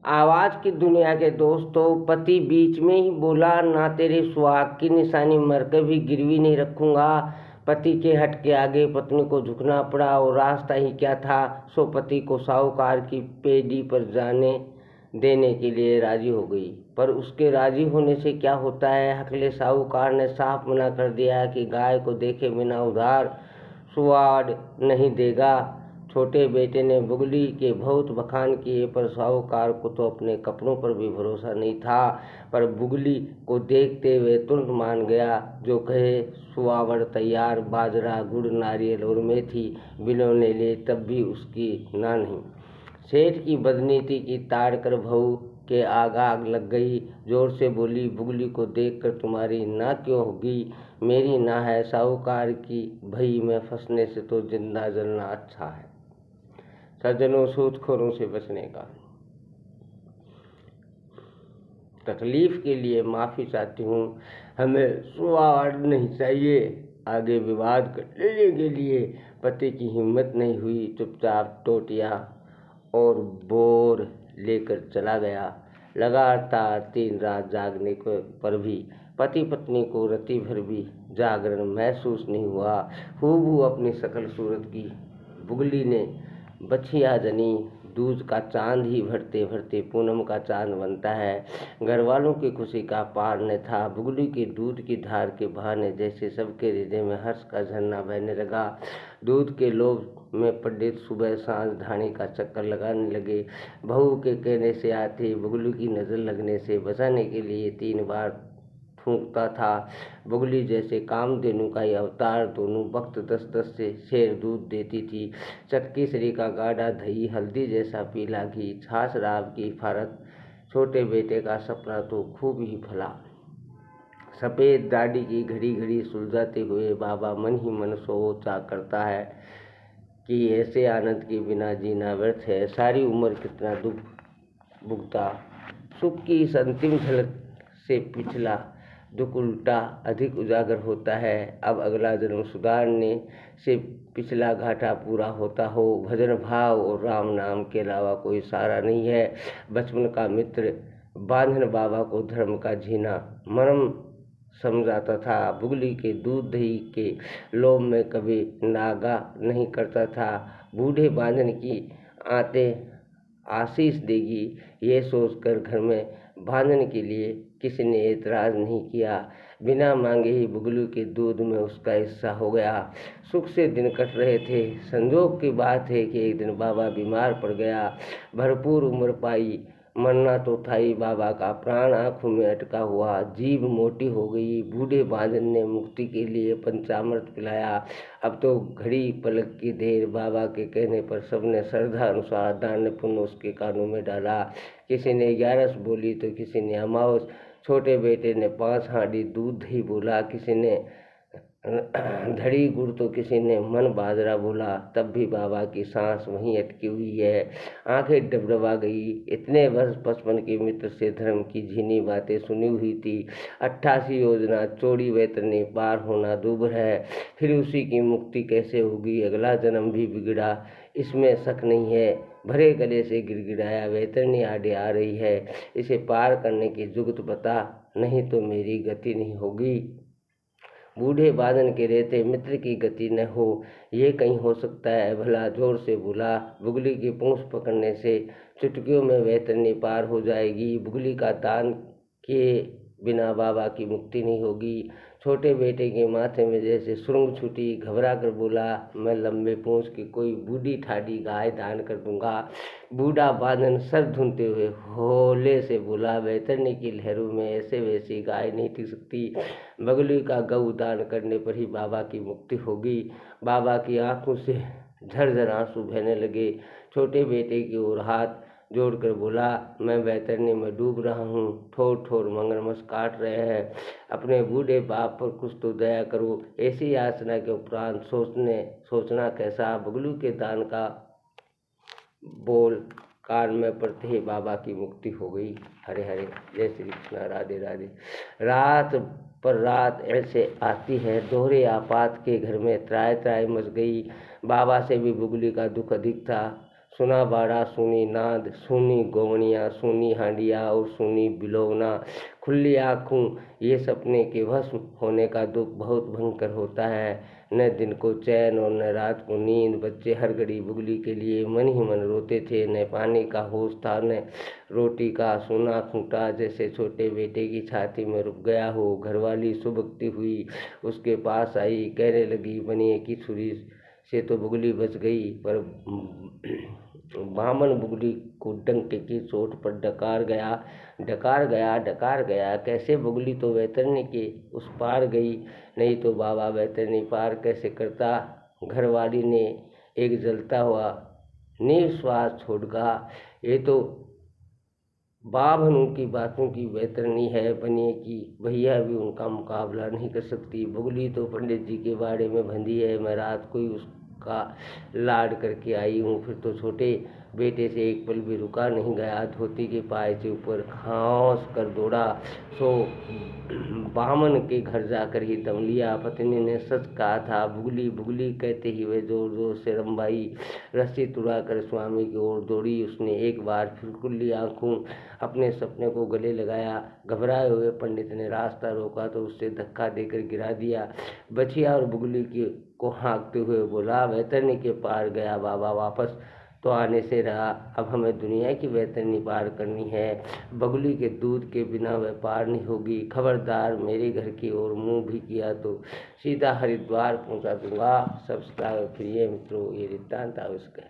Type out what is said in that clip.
आवाज की दुनिया के दोस्तों, पति बीच में ही बोला, ना तेरे सुहाग की निशानी मरकर भी गिरवी नहीं रखूंगा। पति के हट के आगे पत्नी को झुकना पड़ा और रास्ता ही क्या था, सो पति को साहूकार की पेड़ी पर जाने देने के लिए राजी हो गई। पर उसके राजी होने से क्या होता है, हकले साहूकार ने साफ मना कर दिया कि गाय को देखे बिना उधार सुवाड़ नहीं देगा। छोटे बेटे ने बुगली के बहुत बखान किए, पर साहूकार को तो अपने कपड़ों पर भी भरोसा नहीं था। पर बुगली को देखते हुए तुरंत मान गया, जो कहे सुवावड़ तैयार, बाजरा गुड़ नारियल और मेथी बिलोने ले तब भी उसकी ना नहीं। सेठ की बदनीति की ताड़ कर बहू के आग लग गई, जोर से बोली, बुगली को देखकर तुम्हारी ना क्यों होगी, मेरी ना है। साहूकार की भई में फंसने से तो जिंदा जलना अच्छा है। सज्जनों, सूदखोरों से बचने का तकलीफ के लिए माफ़ी चाहती हूँ। हमें सुवाड़ नहीं चाहिए। आगे विवाद कर लेने के लिए पति की हिम्मत नहीं हुई। चुपचाप टोटिया और बोर लेकर चला गया। लगातार 3 रात जागने पर भी पति पत्नी को रति भर भी जागरण महसूस नहीं हुआ। हूबहू अपनी शकल सूरत की बुगली ने बछिया जनी। दूज का चांद ही भरते भरते पूनम का चांद बनता है। घर वालों की खुशी का पार न था। बुगली के दूध की धार के बहाने जैसे सबके हृदय में हर्ष का झरना बहने लगा। दूध के लोभ में पंडित सुबह सांझ ढाणी का चक्कर लगाने लगे। बहू के कहने से आते बुगली की नज़र लगने से बचाने के लिए 3 बार फूंकता था। बुगली जैसे कामधेनु का ही अवतार दोनों वक्त 10-10 से शेर दूध देती थी। चक्की सरी का गाढ़ा दही, हल्दी जैसा पीला घी, छाछ राब की फारत। छोटे बेटे का सपना तो खूब ही फला। सफ़ेद दाढ़ी की घड़ी घड़ी सुलझाते हुए बाबा मन ही मन सोचा करता है कि ऐसे आनंद के बिना जीना व्यर्थ है। सारी उम्र कितना दुख भुगता। सुख की इस अंतिम झलक से पिछला दुख उल्टा अधिक उजागर होता है। अब अगला जन्म सुधारने से पिछला घाटा पूरा होता हो। भजन भाव और राम नाम के अलावा कोई सहारा नहीं है। बचपन का मित्र बांधन बाबा को धर्म का झीना मरम समझाता था। बुगली के दूध दही के लोभ में कभी नागा नहीं करता था। बूढ़े बांधन की आते आशीष देगी, ये सोचकर घर में बांधने के लिए किसी ने एतराज़ नहीं किया। बिना मांगे ही बुगलू के दूध में उसका हिस्सा हो गया। सुख से दिन कट रहे थे। संजोग की बात है कि एक दिन बाबा बीमार पड़ गया। भरपूर उम्र पाई, मरना तो था ही। बाबा का प्राण आँखों में अटका हुआ, जीभ मोटी हो गई। बूढ़े बांधन ने मुक्ति के लिए पंचामृत पिलाया। अब तो घड़ी पलक की देर। बाबा के कहने पर सबने श्रद्धा अनुसार दान पुण्य उसके कानों में डाला। किसी ने 11 बोली तो किसी ने अमावस। छोटे बेटे ने 5 हांडी दूध दही बोला, किसी ने धड़ी गुड़ तो किसी ने मन बाजरा बोला। तब भी बाबा की सांस वहीं अटकी हुई है, आंखें डबडबा गई। इतने वर्ष बचपन के मित्र से धर्म की झीनी बातें सुनी हुई थी। 88 योजना चौड़ी वैतरणी पार होना दूभर है, फिर उसी की मुक्ति कैसे होगी। अगला जन्म भी बिगड़ा, इसमें शक नहीं है। भरे गले से गिड़गिड़ाया, वैतरणी आड़े आ रही है, इसे पार करने की जुगत बता, नहीं तो मेरी गति नहीं होगी। बूढ़े बादन के रहते मित्र की गति न हो, ये कहीं हो सकता है भला। जोर से बोला, बुगली की पूंछ पकड़ने से चुटकियों में वैतरणी पार हो जाएगी। बुगली का दान किए बिना बाबा की मुक्ति नहीं होगी। छोटे बेटे के माथे में जैसे सुरंग छूटी। घबरा कर बोला, मैं लंबे पूंछ की कोई बूढ़ी ठाडी गाय दान कर दूंगा। बूढ़ा बादन सर धुनते हुए होले से बोला, वैतरणी की लहरों में ऐसे वैसी गाय नहीं टिक सकती। बगली का गऊ दान करने पर ही बाबा की मुक्ति होगी। बाबा की आंखों से झरझर आंसू बहने लगे। छोटे बेटे की ओर हाथ जोड़कर बोला, मैं वैतरणी में डूब रहा हूँ, ठोर ठोर मगरमच्छ काट रहे हैं, अपने बूढ़े बाप पर कुछ तो दया करो। ऐसी याचना के उपरांत सोचना कैसा। बगलू के दान का बोल कान में पड़ते ही बाबा की मुक्ति हो गई। हरे हरे, जय श्री कृष्ण, राधे राधे। रात पर रात ऐसे आती है, दोहरे आपात के घर में त्राय त्राय मच गई। बाबा से भी बुगली का दुख अधिक था। सुना बाड़ा सूनी नाद, सूनी गोवनियाँ, सूनी हांडिया और सूनी बिलोवना। खुली आँखों ये सपने के भस्म होने का दुख बहुत भयंकर होता है। न दिन को चैन और न रात को नींद। बच्चे हर घड़ी बुगली के लिए मन ही मन रोते थे। न पानी का होश था न रोटी का। सोना खूंटा जैसे छोटे बेटे की छाती में रुक गया हो। घरवाली सुबकती हुई उसके पास आई, कहने लगी, बनिए की छुरी से तो बुगली बच गई, पर बामन बुगली को डंके की चोट पर डकार गया। कैसे बुगली तो वैतरणी के उस पार गई, नहीं तो बाबा वैतरणी पार कैसे करता। घरवाली ने एक जलता हुआ निश्वास छोड़ कहा, ये तो बाभनों की बातों की वैतरणी है, बनिए की भैया भी उनका मुकाबला नहीं कर सकती। बुगली तो पंडित जी के बाड़े में बंधी है, मैं रात को ही उसका लाड करके आई हूँ। फिर तो छोटे बेटे से एक पल भी रुका नहीं गया। धोती के पाए से ऊपर खांस कर दौड़ा, सो बामन के घर जाकर ही दम लिया। पत्नी ने सच कहा था। बुगली बुगली कहते ही वह जोर जोर से रंबाई, रस्सी तुड़ा कर स्वामी की ओर दौड़ी। उसने एक बार फिर खुली आंखों अपने सपने को गले लगाया। घबराए हुए पंडित ने रास्ता रोका तो उससे धक्का देकर गिरा दिया। बछिया और बुगली को हाँकते हुए बोला, वैतरणी के पार गया बाबा, वापस तो आने से रहा। अब हमें दुनिया की वैतरणी पार करनी है। बगुली के दूध के बिना वह पार नहीं होगी। खबरदार मेरे घर की ओर मुंह भी किया तो सीधा हरिद्वार पहुंचा दूंगा। सब्सक्राइब प्रिय मित्रों, ये वृत्तांत आवश्यक है।